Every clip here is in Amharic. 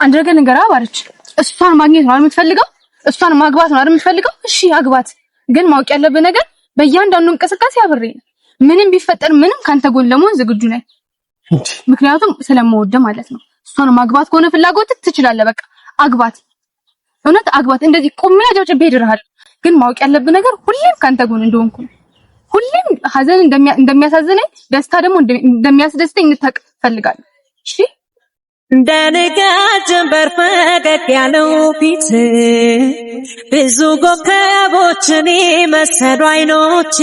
አንድ ነገር ንገራ ባርች እሷን ማግኘት ነው የምትፈልገው እሷን ማግባት ነው የምትፈልገው እሺ አግባት ግን ማውቅ ያለብህ ነገር በእያንዳንዱ እንቅስቃሴ አብሬ ነው ምንም ቢፈጠር ምንም ካንተ ጎን ለመሆን ዝግጁ ነኝ ምክንያቱም ስለምወድ ማለት ነው እሷን ማግባት ከሆነ ፍላጎት ትችላለህ በቃ አግባት እውነት አግባት እንደዚህ ቆሜ አጨብጭቤ ሄድራል ግን ማውቅ ያለብህ ነገር ሁሌም ካንተ ጎን እንደሆንኩ ሁሌም ሀዘን እንደሚያሳዝነኝ ደስታ ደግሞ እንደሚያስደስተኝ እንድታውቅ ፈልጋለሁ እሺ እንደንጋት ጀንበር ፈገግ ያለው ፊት ብዙ ኮከቦችን መሰሉ አይኖች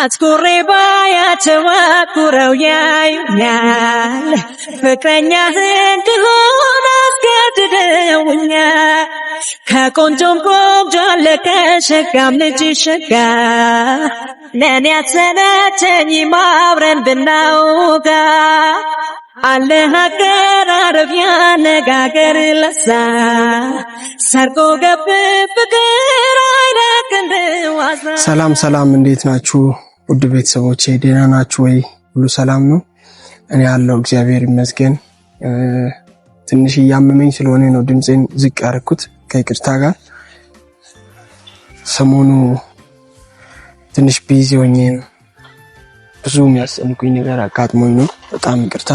አትኩሬ ባያቸው አትኩረው ያዩኛል ፍቅረኛህ እንድሆን አስገድደውኛል ከቆንጆም ቆንጆ አለ ከሸጋም ልጅ ሸጋ ለኔ አትሰለቸኝም አብረን ብናውጋ አለ አቀራረብ ያነጋገር ለሳ ሰርቆ ገብ ፍቅር አይለቅም ዋዛ ሰላም እንዴት ናችሁ ውድ ቤተሰቦቼ ደህና ናችሁ ወይ ሁሉ ሰላም ነው እኔ ያለው እግዚአብሔር ይመስገን ትንሽ ያመመኝ ስለሆነ ነው ድምጼን ዝቅ ያርኩት ከይቅርታ ጋር ሰሞኑ ትንሽ ቢዚ ሆኜ ብዙ የሚያስጨንቁኝ ነገር አጋጥሞኝ ነው በጣም ይቅርታ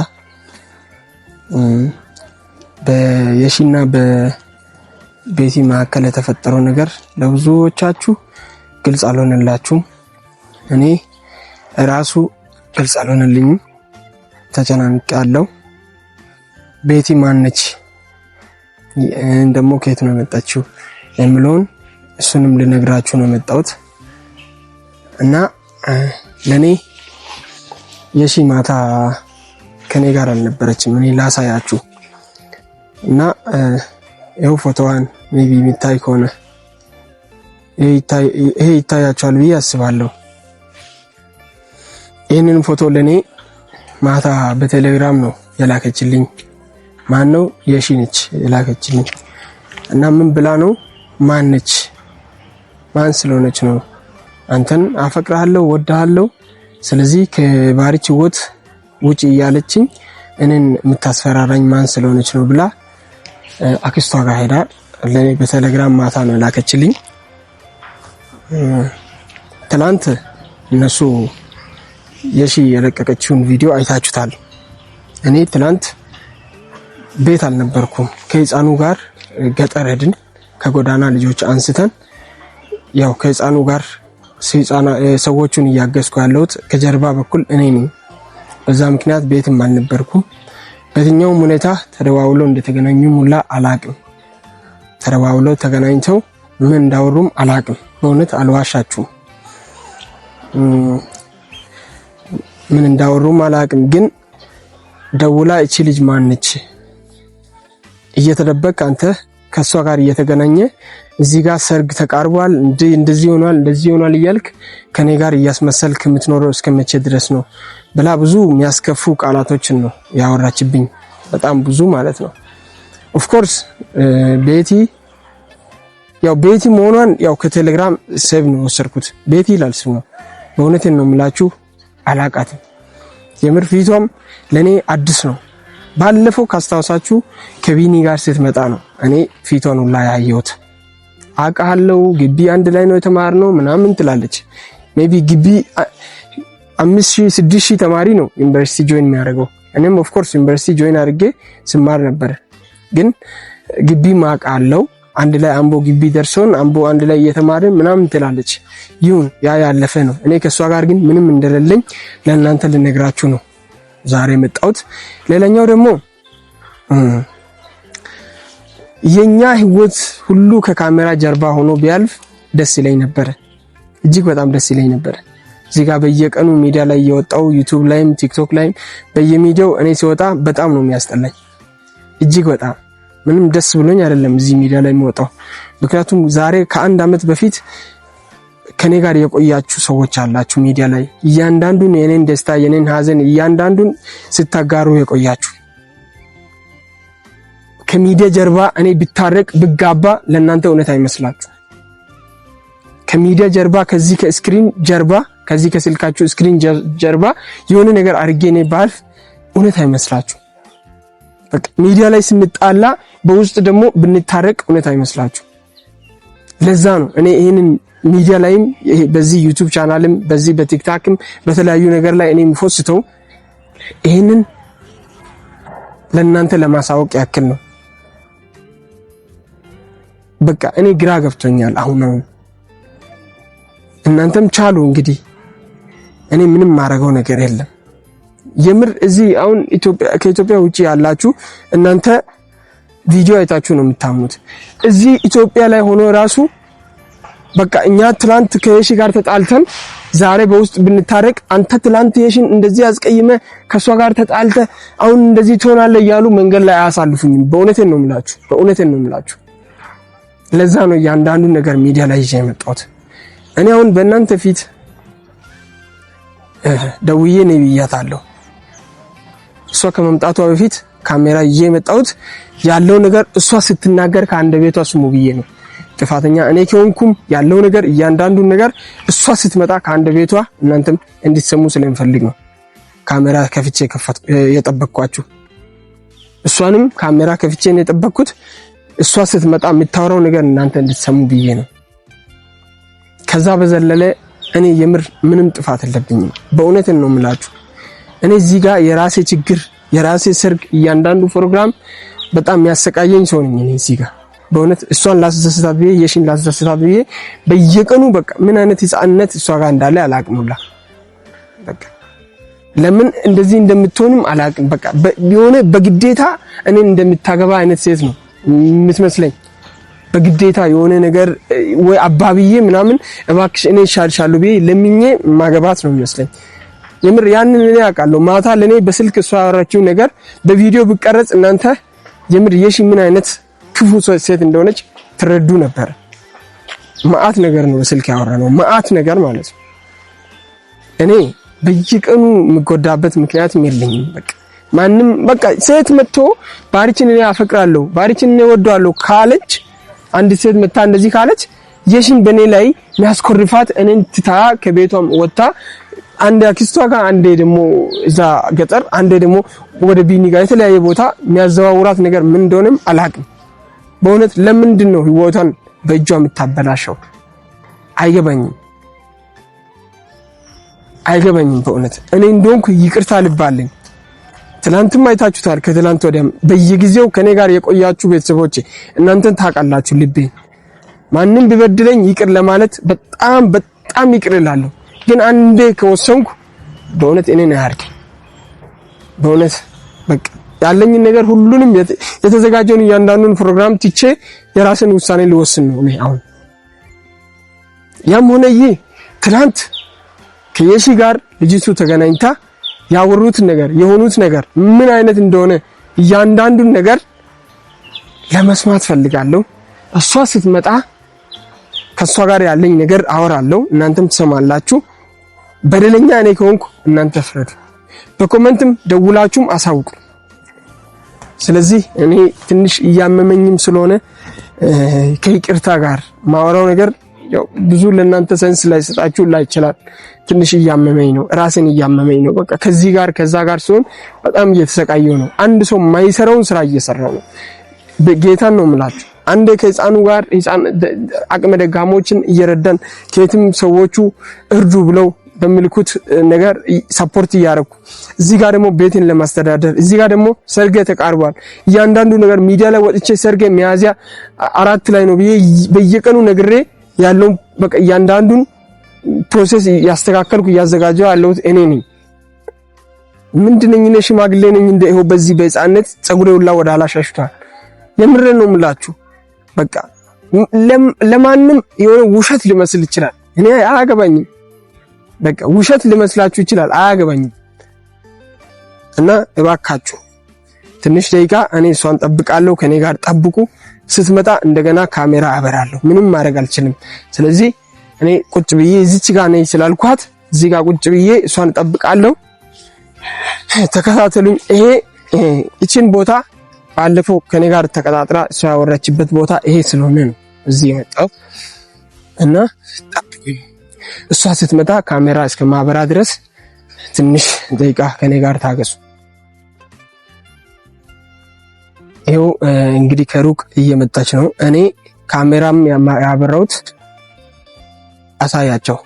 በየሺና በቤቲ መካከል የተፈጠረው ነገር ለብዙዎቻችሁ ግልጽ አልሆነላችሁም እኔ ራሱ ግልጽ አልሆነልኝም ተጨናንቄያለሁ ቤቲ ማነች እንደሞ ከየት ነው የመጣችው የሚለውን እሱንም ልነግራችሁ ነው የመጣሁት እና ለኔ የሺ ማታ ከኔ ጋር አልነበረችም እኔ ላሳያችሁ እና ይሄው ፎቶዋን ሜቢ የሚታይ ከሆነ ይሄ ይታያችኋል ብዬ አስባለሁ ይሄንን ፎቶ ለኔ ማታ በቴሌግራም ነው የላከችልኝ ማን ነው የሺ ነች የላከችልኝ እና ምን ብላ ነው ማነች ማን ስለሆነች ነው አንተን አፈቅራለሁ ወድሃለሁ ስለዚህ ከባሪች ወት ውጪ ያለችኝ እኔን የምታስፈራራኝ ማን ስለሆነች ነው ብላ አክስቷ ጋር ሄዳ ለኔ በቴሌግራም ማታ ነው ላከችልኝ ትላንት እነሱ የሺ የለቀቀችውን ቪዲዮ አይታችሁታል እኔ ትላንት ቤት አልነበርኩም ከህፃኑ ጋር ገጠር ሄድን ከጎዳና ልጆች አንስተን ያው ከህፃኑ ጋር ሰዎቹን ያገዝኩ ያለሁት ከጀርባ በኩል እኔ ነኝ በዛ ምክንያት ቤትም አልነበርኩም በትኛው ሁኔታ ተደዋውለው እንደተገናኙ ሙላ አላቅም ተደዋውለው ተገናኝተው ምን እንዳወሩም አላቅም በእውነት አልዋሻችሁም ምን እንዳወሩም አላቅም ግን ደውላ እቺ ልጅ ማነች እየተደበቀ አንተ ከሷ ጋር እየተገናኘ እዚህ ጋር ሰርግ ተቃርቧል እንደዚህ ሆኗል እያልክ ከኔ ጋር እያስመሰልክ የምትኖረው እስከመቼ ድረስ ነው ብላ ብዙ የሚያስከፉ ቃላቶችን ነው ያወራችብኝ በጣም ብዙ ማለት ነው ኦፍ ኮርስ ቤቲ መሆኗን ያው ከቴሌግራም ሴቭ ነው ወሰርኩት ቤቲ ይላል ስሙ በእውነቴን ነው የምላችሁ አላቃትም የምር ፊቷም ለኔ አዲስ ነው ባለፈው ካስታውሳችሁ ከቢኒ ጋር ስትመጣ ነው እኔ ፊቷን ሁላ ያየሁት አቃለው ግቢ አንድ ላይ ነው የተማርነው ምናምን ትላለች ሜቢ ግቢ 5000 6000 ተማሪ ነው ዩኒቨርሲቲ ጆይን የሚያደርገው እኔም ኦፍ ኮርስ ዩኒቨርሲቲ ጆይን አድርጌ ስማር ነበር ግን ግቢ ማቃለው አንድ ላይ አምቦ ግቢ ደርሶን አምቦ አንድ ላይ እየተማርን ምናምን ትላለች ይሁን ያለፈ ነው እኔ ከሷ ጋር ግን ምንም እንደሌለኝ ለእናንተ ልነግራችሁ ነው ዛሬ መጣሁት ሌላኛው ደግሞ የኛ ህይወት ሁሉ ከካሜራ ጀርባ ሆኖ ቢያልፍ ደስ ይለኝ ነበር እጅግ በጣም ደስ ይለኝ ነበር እዚህ ጋር በየቀኑ ሚዲያ ላይ እየወጣው ዩቲዩብ ላይም ቲክቶክ ላይም በየሚዲያው እኔ ሲወጣ በጣም ነው የሚያስጠላኝ እጅግ በጣም ምንም ደስ ብሎኝ አይደለም እዚህ ሚዲያ ላይ የሚወጣው ምክንያቱም ዛሬ ከአንድ አመት በፊት ከኔ ጋር የቆያችሁ ሰዎች አላችሁ ሚዲያ ላይ እያንዳንዱን የኔን ደስታ የኔን ሀዘን እያንዳንዱን ስታጋሩ የቆያችሁ ከሚዲያ ጀርባ እኔ ቢታረቅ ብጋባ ለእናንተ እውነት አይመስላችሁ ከሚዲያ ጀርባ ከዚህ ከስክሪን ጀርባ ከዚህ ከስልካችሁ ስክሪን ጀርባ የሆነ ነገር አርጌ እኔ ባልፍ እውነት አይመስላችሁ በቃ ሚዲያ ላይ ስንጣላ በውስጥ ደግሞ ብንታረቅ እውነት አይመስላችሁ? ለዛ ነው እኔ ይሄንን ሚዲያ ላይም በዚህ ዩቲዩብ ቻናልም በዚህ በቲክታክም በተለያዩ ነገር ላይ እኔ የምፎስተው ይሄንን ለእናንተ ለማሳወቅ ያክል ነው። በቃ እኔ ግራ ገብቶኛል አሁን እናንተም ቻሉ እንግዲህ እኔ ምንም ማረገው ነገር የለም። የምር እዚህ አሁን ከኢትዮጵያ ውጪ ያላችሁ እናንተ ቪዲዮ አይታችሁ ነው የምታምኑት። እዚህ ኢትዮጵያ ላይ ሆኖ ራሱ በቃ እኛ ትላንት ከየሺ ጋር ተጣልተን ዛሬ በውስጥ ብንታረቅ አንተ ትላንት የሺን እንደዚህ አስቀይመ ከሷ ጋር ተጣልተ አሁን እንደዚህ ትሆናለህ እያሉ መንገድ ላይ አያሳልፉኝም። በእውነቴን ነው የምላችሁ። ለዛ ነው እያንዳንዱ ነገር ሚዲያ ላይ ይዤ የመጣሁት። እኔ አሁን በእናንተ ፊት ደውዬ ነው ብያታለሁ። እሷ ከመምጣቷ በፊት ካሜራ ይዤ የመጣሁት ያለው ነገር እሷ ስትናገር ከአንደበቷ ስሙ ብዬ ነው። ጥፋተኛ እኔ ከሆንኩም ያለው ነገር እያንዳንዱን ነገር እሷ ስትመጣ ከአንደበቷ እናንተም እንድትሰሙ ስለምፈልግ ነው ካሜራ ከፍቼ የጠበቅኳችሁ። እሷንም ካሜራ ከፍቼ ነው የጠበቅኩት። እሷ ስትመጣ የምታወራው ነገር እናንተ እንድትሰሙ ብዬ ነው። ከዛ በዘለለ እኔ የምር ምንም ጥፋት የለብኝም። በእውነትን ነው የምላችሁ። እኔ እዚህ ጋር የራሴ ችግር የራሴ ሰርግ እያንዳንዱ ፕሮግራም በጣም የሚያሰቃየኝ ሰው ነኝ። እኔ እዚህ ጋር በእውነት እሷን ላስደስታት ብዬ የሺን ላስደስታት ብዬ በየቀኑ በቃ ምን አይነት ህፃንነት እሷ ጋር እንዳለ አላቅምላ። በቃ ለምን እንደዚህ እንደምትሆንም አላቅም። በቃ የሆነ በግዴታ እኔን እንደምታገባ አይነት ሴት ነው የምትመስለኝ። በግዴታ የሆነ ነገር ወይ አባብዬ ምናምን እባክሽ እኔ ሻልሻለሁ ብዬ ለምኜ ማገባት ነው የሚመስለኝ። የምር ያንን እኔ አውቃለሁ። ማታ ለኔ በስልክ እሷ ያወራችው ነገር በቪዲዮ ብቀረጽ እናንተ የምር የሺ ምን አይነት ክፉ ሴት እንደሆነች ትረዱ ነበር። ማአት ነገር ነው በስልክ ያወራነው፣ ማአት ነገር ማለት ነው። እኔ በየቀኑ የምጎዳበት ምክንያትም የለኝም። በቃ ማንም በቃ ሴት መጥቶ ባሪችን እኔ አፈቅራለሁ ባሪችን እኔ ወደዋለሁ ካለች አንድ ሴት መጣ እንደዚህ ካለች የሺን በኔ ላይ የሚያስኮርፋት እኔን ትታ ከቤቷም ወጣ አንድ አክስቷ ጋር አንዴ ደግሞ እዛ ገጠር አንዴ ደግሞ ወደ ቢኒ ጋር የተለያየ ቦታ የሚያዘዋውራት ነገር ምን እንደሆነም አላቅም። በእውነት ለምንድን ነው ህይወቷን በእጇ የምታበላሸው? አይገባኝም። በእውነት እኔ እንደሆንኩ ይቅርታ ልባለኝ። ትላንትም አይታችሁታል፣ ከትላንት ወዲያም በየጊዜው ከኔ ጋር የቆያችሁ ቤተሰቦቼ እናንተን ታውቃላችሁ። ልቤ ማንም ቢበድለኝ ይቅር ለማለት በጣም ይቅር እላለሁ። ግን አንዴ ከወሰንኩ በእውነት እኔ ነው ያርክ። በእውነት በቃ ያለኝ ነገር ሁሉንም የተዘጋጀውን እያንዳንዱን ፕሮግራም ትቼ የራስን ውሳኔ ልወስን ነው እኔ አሁን። ያም ሆነ ይህ ትላንት ከየሺ ጋር ልጅቱ ተገናኝታ ያወሩት ነገር የሆኑት ነገር ምን አይነት እንደሆነ እያንዳንዱን ነገር ለመስማት ፈልጋለሁ። እሷ ስትመጣ ከሷ ጋር ያለኝ ነገር አወራለሁ፣ እናንተም ትሰማላችሁ። በደለኛ እኔ ከሆንኩ እናንተ ፍረዱ። በኮሜንትም ደውላችሁም አሳውቁ። ስለዚህ እኔ ትንሽ እያመመኝም ስለሆነ ከይቅርታ ጋር ማወራው ነገር ያው ብዙ ለእናንተ ሰንስ ላይ ሰጣችሁ ላይ ይችላል። ትንሽ እያመመኝ ነው፣ ራሴን እያመመኝ ነው። በቃ ከዚህ ጋር ከዛ ጋር ሲሆን በጣም እየተሰቃየው ነው። አንድ ሰው ማይሰራውን ስራ እየሰራው ነው። ጌታን ነው የምላችሁ። አንዴ ከህፃኑ ጋር አቅመ ደጋሞችን እየረዳን ከየትም ሰዎቹ እርዱ ብለው በሚልኩት ነገር ሰፖርት እያደረኩ እዚህ ጋር ደግሞ ቤትን ለማስተዳደር እዚህ ጋር ደግሞ ሰርጌ ተቃርቧል። እያንዳንዱ ነገር ሚዲያ ላይ ወጥቼ ሰርጌ ሚያዝያ 4 ላይ ነው ብዬ በየቀኑ ነግሬ ያለው በቃ እያንዳንዱን ፕሮሰስ ያስተካከልኩ እያዘጋጀው ያለሁት እኔ ነኝ። ምንድነኝ? እኔ ሽማግሌ ነኝ እንደ ይሄው በዚህ በህፃነት ጸጉሬ ሁላ ወደ ኋላ ሸሽቷል። የምሬን ነው የምላችሁ። በቃ ለማንም የሆነ ውሸት ሊመስል ይችላል። እኔ አያገባኝም። በቃ ውሸት ሊመስላችሁ ይችላል፣ አያገባኝም። እና እባካችሁ ትንሽ ደቂቃ እኔ እሷን ጠብቃለሁ፣ ከኔ ጋር ጠብቁ። ስትመጣ እንደገና ካሜራ አበራለሁ። ምንም ማድረግ አልችልም። ስለዚህ እኔ ቁጭ ብዬ እዚች ጋር ነኝ ስላልኳት እዚህ ጋር ቁጭ ብዬ እሷን ጠብቃለሁ። ተከታተሉኝ። ይሄ እቺን ቦታ ባለፈው ከኔ ጋር ተቀጣጥራ እሷ ያወራችበት ቦታ ይሄ ስለሆነ ነው እዚህ የመጣው እና ጠብቁኝ። እሷ ስትመጣ ካሜራ እስከማበራ ድረስ ትንሽ ደቂቃ ከኔ ጋር ታገሱ። ይኸው እንግዲህ ከሩቅ እየመጣች ነው። እኔ ካሜራም ያበራሁት አሳያቸው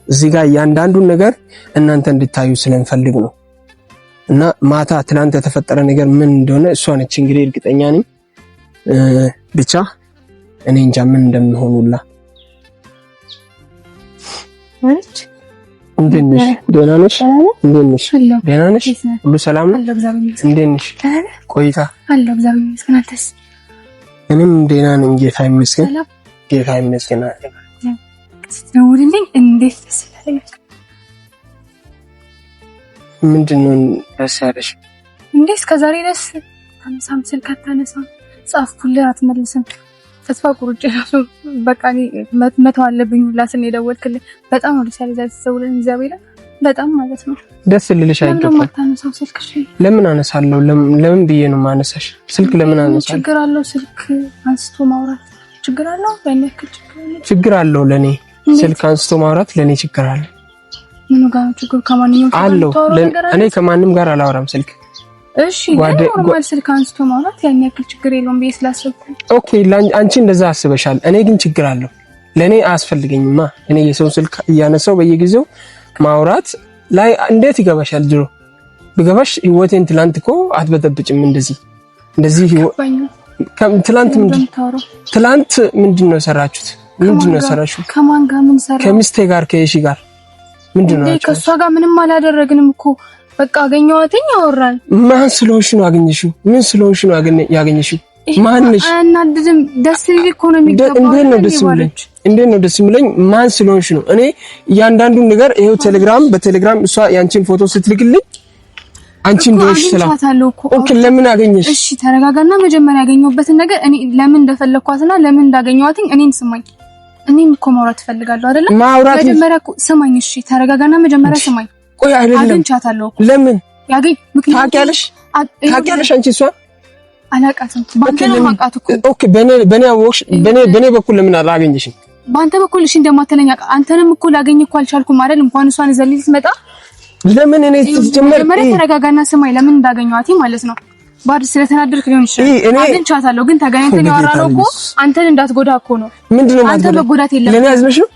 እዚህ ጋር እያንዳንዱን ነገር እናንተ እንድታዩ ስለምፈልግ ነው። እና ማታ ትናንት የተፈጠረ ነገር ምን እንደሆነ እሷ ነች እንግዲህ እርግጠኛ ነኝ። ብቻ እኔ እንጃ ምን እንደሚሆኑላ። እንዴት ነሽ? ደህና ነሽ? እንዴት ነሽ? ደህና ነሽ? ሁሉ ሰላም ነው? እንዴት ነሽ? ቆይታ አለሁ እግዚአብሔር ይመስገን። አንተስ? እኔም ደህና ነኝ ጌታ ይመስገን። ጌታ ይመስገን። ስትደውልልኝ እንዴት ደስ ይላል። ምንድነው ደስ ያለሽ? እንዴ እስከዛሬ ድረስ ታነሳም ስልክ አታነሳም፣ ጻፍኩልህ አትመልስም። ተስፋ ቁርጭ ራሱ በቃ መተው አለብኝ ሁላ ስን የደወልክልኝ በጣም ነው ደስ ያለኝ። ዛሬ እግዚአብሔር በጣም ማለት ነው ደስ ልልሽ አይገባም። ታነሳው ስልክሽ ለምን አነሳለሁ? ለምን ብዬ ነው ማነሳሽ? ስልክ ለምን አነሳለሁ? ችግር አለው ስልክ አንስቶ ማውራት ችግር አለው? ችግር አለው ለኔ ስልክ አንስቶ ማውራት ለኔ ችግር አለ። ምን ጋር ችግር? ከማንኛውም አለው እኔ ከማንም ጋር አላወራም ስልክ። እሺ ኖርማል ስልክ አንስቶ ማውራት ያን ያክል ችግር የለውም ብዬ ስላሰብኩ። ኦኬ አንቺ እንደዛ አስበሻል። እኔ ግን ችግር አለው ለኔ አያስፈልገኝማ። እኔ የሰው ስልክ እያነሳው በየጊዜው ማውራት ላይ እንዴት ይገባሻል? ድሮ ብገባሽ ህይወቴን ትላንት እኮ አትበጠብጭም እንደዚህ ትላንት ምንድነው የሰራችሁት? ምንድነው የሰራችሁት? ከማን ጋር ምን ሰራ? ከሚስቴ ጋር ከየሺ ጋር ምንድነው? ከሷ ጋር ምንም አላደረግንም እኮ በቃ አገኘኋትኝ አወራን። ማን ስለሆንሽ ነው አገኘሽው? ምን ስለሆንሽ ነው ያገኘሽው? ማን ነሽ? አናድድም ደስ ይል እኮ ነው የሚገባው። እንዴት ነው ደስ የሚለኝ? ማን ስለሆንሽ ነው? እኔ እያንዳንዱን ነገር ይሄው በቴሌግራም እሷ ያንቺን ፎቶ ስትልክልኝ አንቺ እንደሆንሽ ኦኬ ለምን አገኘሽ? እሺ ተረጋጋና መጀመሪያ ያገኘሁበትን ነገር እኔ ለምን እንደፈለኳትና ለምን እንዳገኘኋትኝ እኔን ስማኝ። እኔም እኮ ማውራት ፈልጋለሁ አይደለ? መጀመሪያ ስማኝ። እሺ ተረጋጋና መጀመሪያ ስማኝ። ቆይ አይደለም አግኝቻታለሁ። ለምን ምክንያቱም ታውቂያለሽ አንቺ እሷ አላውቃትም። ባንተ ነው ማውቃት እኮ ኦኬ በኔ በኩል ለምን አላገኘሽም? ባንተ በኩል እሺ እንደማትለኝ አንተንም እኮ ላገኝ እኮ አልቻልኩም አይደል? እንኳን እሷን ዘልል ትመጣ ለምን እኔ ስትጀምር ተረጋጋና ስማኝ። ለምን እንዳገኘኋት ማለት ነው። ባድ ስለተናደርክ ሊሆን ይችላል። አግኝቻታለሁ ግን ተገናኝተን ያወራነው እኮ አንተን እንዳትጎዳ እኮ ነው። ምንድነው አንተ መጎዳት የለም። ለኔ ያዝነሽ ነው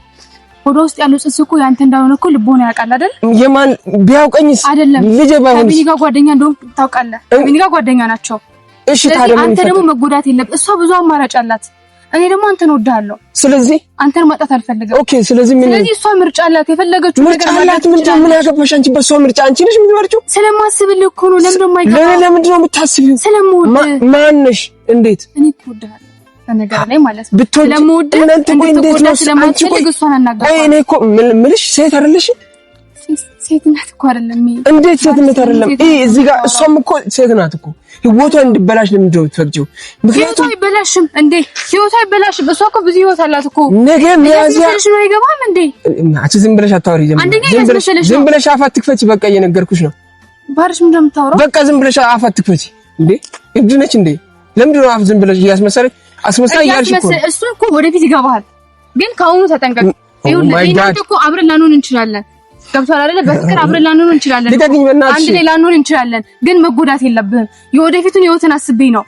ወደ ውስጥ ያለው ጽንስ እኮ ያንተ እንዳልሆነ እኮ ልቦና ያውቃል አይደል? የማን ቢያውቀኝስ አይደለም ልጄ ባይሆንስ? ከቢኒ ጋር ጓደኛ እንደሆንክ ታውቃለህ። ከቢኒ ጋር ጓደኛ ናቸው። እሺ ታዲያ አንተ ደግሞ መጎዳት የለም። እሷ ብዙ አማራጭ አላት። እኔ ደግሞ አንተን ወድሃለሁ። ስለዚህ አንተን ማጣት አልፈልግም። ኦኬ ስለዚህ እሷ ምርጫ አላት። የፈለገችው ነገር አላት። ምን ያገባሽ አንቺ? በሷ ምርጫ አንቺ ነሽ የምትመርጪው። ስለማስብልህ እኮ ነው። ለምን ለምንድን ነው የምታስቢው? ስለምወድህ። ማን ነሽ? እንዴት? እኔ እኮ ወድሃለሁ በነገር ላይ ማለት ነው። ስለምወድህ እናንተ ቆይ እንዴት ነው አንቺ? ቆይ እኔ እኮ ምልሽ ሴት አይደለሽ? ሴት ናት እኮ አይደለም። እንዴት ሴትነት አይደለም? እዚህ ጋር እሷም እኮ ሴት ናት እኮ። ህይወቷ እንድበላሽ ለምንድን ነው የምትፈቅጂው? ምክንያቱም አይበላሽም እንዴ? ህይወቷ አይበላሽም። እሷ እኮ ብዙ ህይወት አላት እኮ። ነገ ሚያዚያ ነው አይገባም እንዴ? አንቺ ዝም ብለሽ አታወሪ። ዝም ብለሽ አፍ አትክፈቺ። በቃ እየነገርኩሽ ነው። ባርሽ ምን እንደምታወራው በቃ ዝም ብለሽ አፍ አትክፈቺ። እንዴ እብድ ነች እንዴ? ለምንድን ነው አፍ ዝም ብለሽ እያስመሰለሽ አስመሳይ ያልሽ እኮ? እሱ እኮ ወደፊት ይገባሃል። ግን ከአሁኑ ተጠንቀቅ። ይኸውልህ እኮ አብረን ላንሆን እንችላለን። ገብቷል አይደለ? በፍቅር አብረን ላንሆን እንችላለን። አንድ ላይ ላንሆን እንችላለን። ግን መጎዳት የለብህም። የወደፊቱን ህይወትን አስቤ ነው።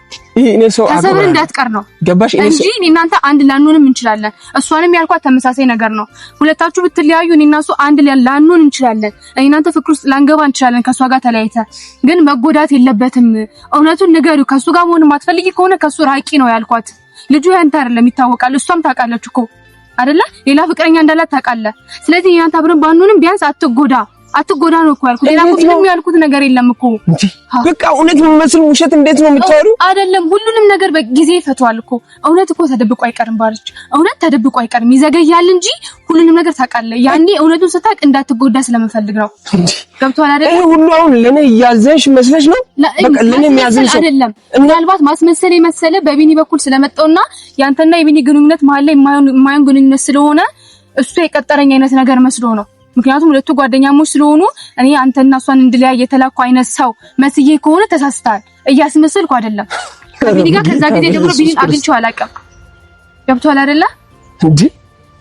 እኔ ሰው አብረን እንዳትቀር ነው። ገባሽ? እንጂ እናንተ አንድ ላንሆንም እንችላለን። እሷንም ያልኳት ተመሳሳይ ነገር ነው። ሁለታችሁ ብትለያዩ እኔና እሱ አንድ ላይ ላንሆን እንችላለን። እናንተ ፍቅር ውስጥ ላንገባ እንችላለን። ከሷ ጋር ተለያይተ ግን መጎዳት የለበትም። እውነቱን ንገሪው። ከሱ ጋር መሆን ማትፈልጊ ከሆነ ከሱ ራቂ ነው ያልኳት። ልጁ ያንተ አይደለም ይታወቃል። እሷም ታውቃለች እኮ አይደለ? ሌላ ፍቅረኛ እንዳላት ታውቃለህ። ስለዚህ እናንተ አብረን ባንሆንም ቢያንስ አትጎዳ ነው እኮ ያልኩት። ሌላ እኮ ምንም ያልኩት ነገር የለም እኮ። በቃ እውነት የሚመስል ውሸት እንዴት ነው የምታወሩ? አይደለም ሁሉንም ነገር በጊዜ ይፈቷል እኮ። እውነት እኮ ተደብቆ አይቀርም ባልች። እውነት ተደብቆ አይቀርም፣ ይዘገያል እንጂ ሁሉንም ነገር ታውቃለህ። ያኔ እውነቱን ስታውቅ እንዳትጎዳ ስለምፈልግ ነው። ገብቶሃል አይደል? ይሄ ሁሉ አሁን ለኔ ያዘንሽ መስለሽ ነው? በቃ ለኔ የሚያዘንሽ አይደለም። ምናልባት ማስመሰል የመሰለ በቢኒ በኩል ስለመጣውና ያንተና የቢኒ ግንኙነት መሀል ላይ የማይሆን ግንኙነት ስለሆነ እሱ የቀጠረኝ አይነት ነገር መስሎ ነው። ምክንያቱም ሁለቱ ጓደኛሞች ስለሆኑ እኔ አንተና እሷን እንድለያይ የተላኩ አይነት ሰው መስዬ ከሆነ ተሳስተሃል። እያስመሰልኩ አይደለም። ከቢኒ ጋር ከዛ ጊዜ ጀምሮ ቢኒን አግኝቼው አላውቅም። ገብቶሃል አይደለ? እንዴ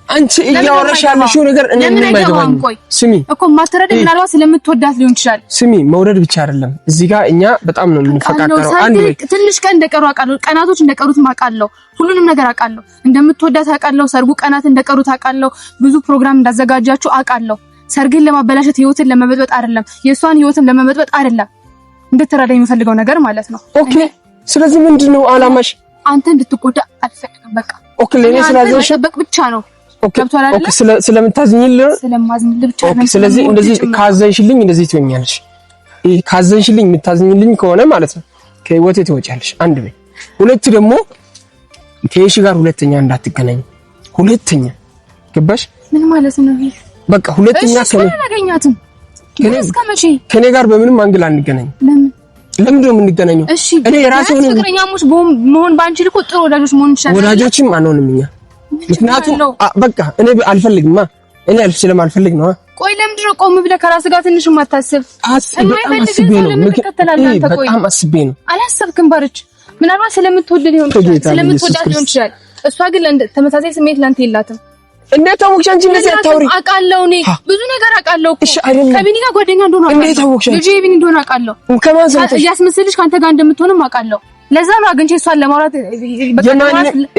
አንቺ እያወራሽ ያለሽው ነገር እኔ ምንም አይገባኝም። ስሚ እኮ ማትረዳኝ ምናልባት ስለምትወዳት ሊሆን ይችላል። ስሚ መውደድ ብቻ አይደለም እዚህ ጋር እኛ በጣም ነው የምንፈቃቀረው። አንድ ወይ ትንሽ ቀን እንደቀሩ አውቃለሁ፣ ቀናቶች እንደቀሩት አውቃለሁ፣ ሁሉንም ነገር አውቃለሁ። እንደምትወዳት አውቃለሁ፣ ሰርጉ ቀናት እንደቀሩት አውቃለሁ፣ ብዙ ፕሮግራም እንዳዘጋጃችሁ አውቃለሁ። ሰርግን ለማበላሸት ህይወትን ለመበጥበጥ አይደለም፣ የሷን ህይወትን ለመበጥበጥ አይደለም። እንድትረዳኝ የምፈልገው ነገር ማለት ነው። ኦኬ ስለዚህ ምንድነው አላማሽ? አንተ እንድትጎዳ አልፈልግም። በቃ ኦኬ ለኔ ስላዘንሽ ብቻ ነው። ኦኬ ስለምታዝኝልኝ ስለማዝንልህ ብቻ ነው። ስለዚህ እንደዚህ ካዘንሽልኝ እንደዚህ ትሆኛለሽ። ካዘንሽልኝ የምታዝኝልኝ ከሆነ ማለት ነው ከህይወቴ ትወጫለሽ። አንድ በይ። ሁለት ደግሞ ከእሺ ጋር ሁለተኛ እንዳትገናኝ። ሁለተኛ ገባሽ? ምን ማለት ነው ይሄ? በቃ ሁለተኛ ከኔ ጋር በምንም አንግል አንገናኝ። ለምንድን ነው የምንገናኘው? እኔ የራሴ ሆነ ፍቅረኛሞች መሆን ባንችል እኮ ጥሩ ወዳጆች መሆን እንችላለን። ወዳጆችም አንሆንም እኛ። ምክንያቱም በቃ እኔ አልፈልግማ። እኔ ስለማልፈልግ ነው። ቆይ ለምንድን ነው ቆም ብለህ ከራስህ ጋር ትንሽ የማታስብ? በጣም አስቤ ነው። አላሰብክም ባርች። ምናልባት ስለምትወድ ሊሆን ይችላል፣ ስለምትወዳት ሊሆን ይችላል። እሷ ግን ተመሳሳይ ስሜት ላንተ የላትም። እንዴት ታወቅሽ? አንቺ እንደዚህ አታውሪ። አውቃለሁ እኔ ብዙ ነገር አውቃለሁ እኮ ከቢኒ ጋር ጓደኛ እንደሆነ አውቃለሁ። እንዴት ታወቅሽ? ልጅ የቢኒ እንደሆነ አውቃለሁ። ከማን ሰምተሽ? እያስመሰልሽ ካንተ ጋር እንደምትሆንም አውቃለሁ። ለዛ ነው አግኝቼ እሷን ለማውራት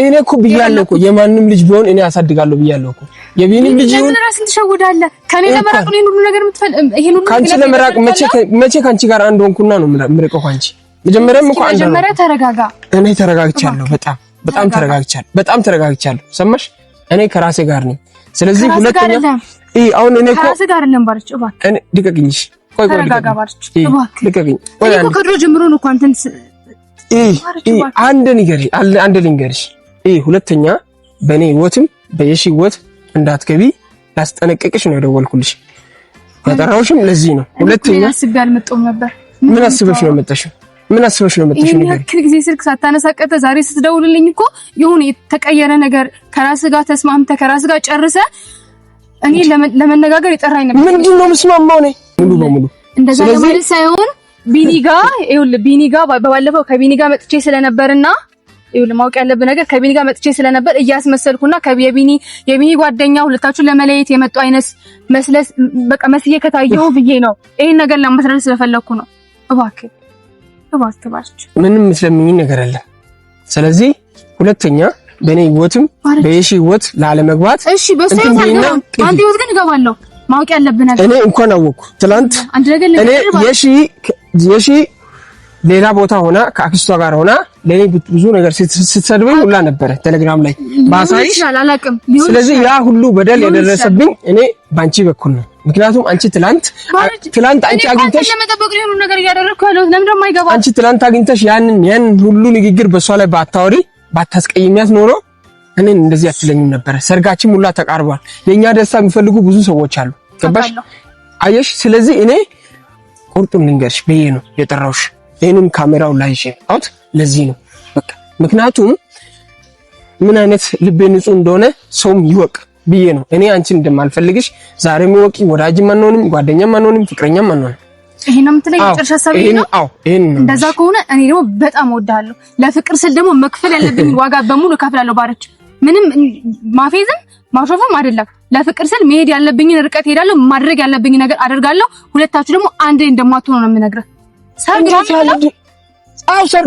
እኔ እኮ ብያለሁ እኮ የማንም ልጅ ቢሆን እኔ አሳድጋለሁ ብያለሁ እኮ። የቢኒ ልጅ ይሁን ለምን ራስን ትሸውዳለህ? ከኔ ለመራቅ ነው ይሄን ሁሉ ነገር ይሄን ሁሉ ካንቺ ለመራቅ መቼ ካንቺ ጋር አንድ ሆንኩና ነው የምርቀው ካንቺ። መጀመሪያም እኮ አንድ ነው። መጀመሪያ ተረጋጋ። እኔ ተረጋግቻለሁ። በጣም ተረጋግቻለሁ። ሰማሽ? እኔ ከራሴ ጋር ነኝ። ስለዚህ ሁለተኛ አሁን እኔ እኮ ከራሴ ጋር አይደለም ባርች። እባክህ እኔ ልቀቅኝሽ። ቆይ ተረጋጋ ባርች። እባክህ ልቀቅኝ። ቆይ እኮ ከድሮ ጀምሮ ነው እኮ አንተን አንድ ልንገርሽ። ሁለተኛ በእኔ ህይወትም በየሺ ህይወት እንዳትገቢ ላስጠነቅቅሽ ነው የደወልኩልሽ። ያጠራሁሽም ለዚህ ነው። ሁለተኛ አስቤ አልመጣሁም ነበር። ምን አስበሽ ነው የመጣሽው? ይሄን ያክል ጊዜ ስልክ ሳታነሳቀተ ዛሬ ስትደውልልኝ እኮ የሆነ የተቀየረ ነገር ከራስህ ጋር ተስማምተህ ከራስህ ጋር ጨርሰህ እኔ ለመነጋገር የጠራኝ ነበር። ምንድነው መስማማው ነኝ ሙሉ በሙሉ እንደዛ ማለት ሳይሆን ቢኒ ጋር በባለፈው ከቢኒ ጋር መጥቼ ስለነበርና ማወቅ ያለብህ ነገር ከቢኒ ጋር መጥቼ ስለነበር እያስመሰልኩና የቢኒ ጓደኛ ሁለታችሁን ለመለየት የመጡ አይነት መስለስ በቃ መስዬ ከታየው ብዬ ነው ይሄን ነገር ለማስረዳት ስለፈለኩ ነው። እባክህ ባርች ምንም ስለምኝ ነገር አለ። ስለዚህ ሁለተኛ በኔ ህይወትም በየሺ ህይወት ላለመግባት እሺ በሱ አንተ ህይወት ግን እገባለሁ። ማወቅ ያለብህ ነገር እኔ እንኳን አወቅኩ ትላንት እኔ የሺ ሌላ ቦታ ሆና ከአክስቷ ጋር ሆና ለኔ ብዙ ነገር ስትሰድበኝ ሁላ ነበር ቴሌግራም ላይ ባሳይሽ አላውቅም። ስለዚህ ያ ሁሉ በደል የደረሰብኝ እኔ ባንቺ በኩል ነው። ምክንያቱም አንቺ ትላንት አንቺ አግኝተሽ ለመጠበቅ ነው ነገር እያደረኩ ያለው ለምን ደሞ አይገባ። አንቺ ትላንት አግኝተሽ ያን ሁሉ ንግግር በሷ ላይ ባታወሪ ባታስቀይሚያት ኖሮ እኔን እንደዚህ አትለኝም ነበር። ሰርጋችን ሁላ ተቃርቧል። የኛ ደስታ የሚፈልጉ ብዙ ሰዎች አሉ። ገባሽ? አየሽ? ስለዚህ እኔ ቁርጡን ልንገርሽ ብዬ ነው የጠራሁሽ። ይሄንን ካሜራው ላይ አውት ለዚህ ነው በቃ። ምክንያቱም ምን አይነት ልቤ ንጹህ እንደሆነ ሰውም ይወቅ ብዬ ነው። እኔ አንቺን እንደማልፈልግሽ ዛሬም ይወቂ። ወዳጅም አንሆንም፣ ጓደኛም አንሆንም፣ ፍቅረኛም አንሆንም። ይሄንም የምትለኝ ጨርሻ ሰበይ ነው። እንደዛ ከሆነ እኔ ደግሞ በጣም እወዳለሁ። ለፍቅር ስል ደግሞ መክፈል ያለብኝ ዋጋ በሙሉ እከፍላለሁ። ባርች ምንም ማፌዝም ማሾፍም አይደለም። ለፍቅር ስል መሄድ ያለብኝን ርቀት ሄዳለሁ። ማድረግ ያለብኝ ነገር አደርጋለሁ። ሁለታችሁ ደግሞ አንድ ላይ እንደማትሆኑ ነው የምነግርህ። ሰርግ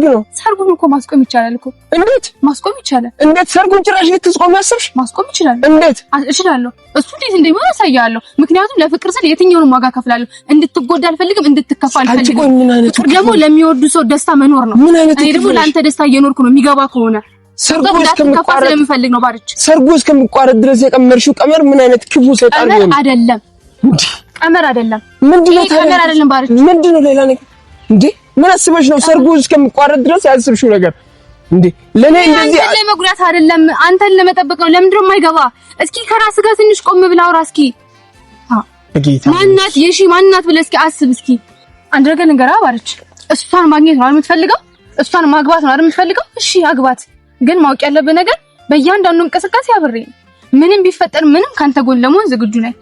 ነው። ሰርጉን እኮ ማስቆም ይቻላል እኮ። እንዴት ማስቆም ይቻላል? እንዴት ሰርጉን ጭራሽ ልትስቆም ያሰብሽ? ማስቆም ይችላል። እንዴት እችላለሁ? እሱ እንዴት እንደሚሆን አሳያለሁ። ምክንያቱም ለፍቅር ስል የትኛውንም ዋጋ ከፍላለሁ። እንድትጎዳ አልፈልግም፣ እንድትከፋ አልፈልግም። ደግሞ ለሚወዱ ሰው ደስታ መኖር ነው። እኔ ደግሞ ለአንተ ደስታ እየኖርኩ ነው። የሚገባ ከሆነ ሰርጉ ስለምፈልግ ነው። ባርች ሰርጉ እስከሚቋረጥ ድረስ የቀመርሽው ቀመር ምን አይነት ክፉ ሰይጣን ነው? አይደለም ቀመር አይደለም። ምንድነው ቀመር አይደለም። ባርች ምንድነው ሌላ ነገር እንዴ? ምን አስበሽ ነው ሰርጉ እስከሚቋረጥ ድረስ ያስብሽው ነገር እንዴ? ለኔ እንደዚህ አንተ ለመጉዳት አይደለም፣ አንተን ለመጠበቅ ነው። ለምንድነው የማይገባ? እስኪ ከራስ ጋር ትንሽ ቆም ብላ አውራ እስኪ። ማናት የሺ ማናት ብለህ እስኪ አስብ እስኪ። አንድ ነገር ንገራ ባርች። እሷን ማግኘት ነው የምትፈልገው? እሷን ማግባት ነው የምትፈልገው? እሺ አግባት። ግን ማወቅ ያለብህ ነገር በእያንዳንዱ እንቅስቃሴ አብሬ ምንም ቢፈጠር ምንም ካንተ ጎን ለመሆን ዝግጁ ነኝ።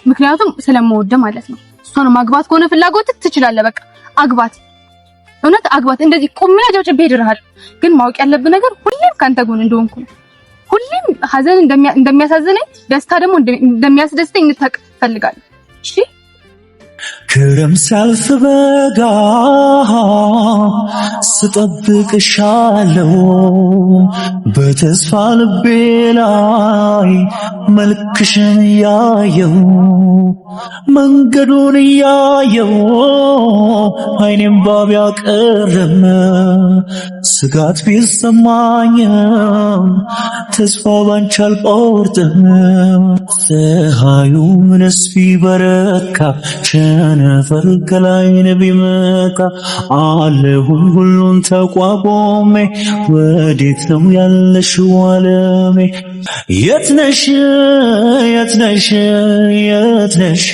ምክንያቱም ስለምወድ ማለት ነው። እሷን ማግባት ከሆነ ፍላጎት ትችላለህ። በቃ አግባት፣ እውነት አግባት። እንደዚህ ቁምና ጨብጨብ ይድርሃል። ግን ማወቅ ያለብህ ነገር ሁሌም ካንተ ጎን እንደሆንኩ ነው። ሁሌም ሀዘን እንደሚያሳዝነኝ ደስታ ደግሞ እንደሚያስደስተኝ እንድታውቅ ፈልጋለሁ። እሺ ክረም ሳልፍ በጋ ስጠብቅሻለሁ በተስፋ ልቤ ላይ መልክሽን ያየው መንገዱን ያየው አይኔም ባብ ያቀረም ስጋት ቢሰማኝም ተስፋ ባንቺ አልቆርጥም ፀሐዩ ምንስ ቢበረካ ቸነፈር ከላይን ቢመጣ አለሁኝ ሁሉን ተቋቁሜ ወዴት ነው ያለሽው ዓለሜ የት ነሽ የት ነሽ የት ነሽ